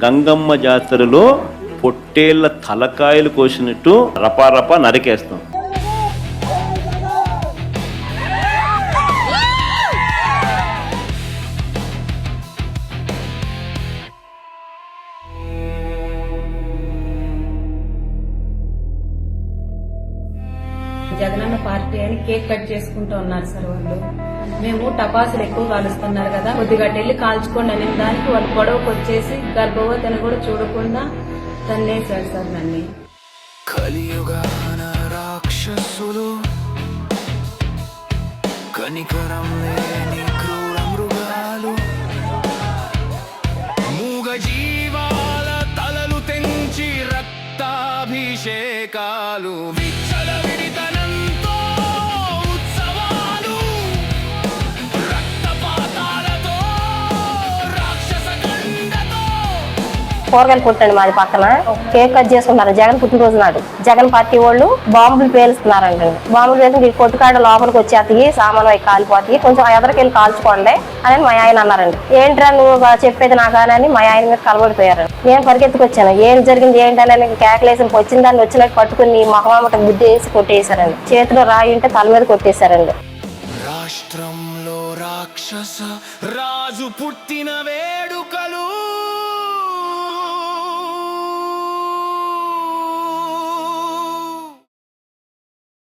గంగమ్మ జాతరలో పొట్టేళ్ల తలకాయలు కోసినట్టు రపారపా నరికేస్తాం. జగనన్న పార్టీ అని cake cut చేసుకుంటూ ఉన్నారు సార్ వాళ్ళు. మేము టపాసులు ఎక్కువ కాలుస్తున్నారు కదా, కొద్దిగా వెళ్ళి కాల్చుకోండి అనే దానికి వాళ్ళు గొడవకు వచ్చేసి గర్భవతిని కూడా చూడకుండా తన్నేశాడు సార్ నన్ను. కలియుగాన రాక్షసులు కనికరం లేని క్రూర మృగాలు మూగ జీవాల తలలు తెంచి రక్తాభిషేకాలు కూరగాయలు కొట్టండి మాది పక్కన కేక్ కట్ చేసుకుంటున్నారు జగన్ పుట్టినరోజు నాడు. జగన్ పార్టీ వాళ్ళు బాంబులు పేలుస్తున్నారండి. బాంబులు పేలుతుంది కొట్టుకాడ లోపలికి వచ్చేది సామాను అవి కాలిపోతాయి, కొంచెం ఎదరికెళ్ళి కాల్చుకోండి అని మా ఆయన అన్నారండి. ఏంట్రా నువ్వు చెప్పేది నాకని మా ఆయన మీద కలబడిపోయారండి. నేను పరిగెత్తుకొచ్చాను, ఏం జరిగింది ఏంటని కేకలేసి వచ్చిన దాన్ని వచ్చినట్టు పట్టుకుని మహమామట బుద్ధి వేసి కొట్టేశారండి. చేతిలో రాయి ఉంటే తల మీద కొట్టేశారండి. రాష్ట్రంలో రాక్షస రాజు పుట్టిన వేళ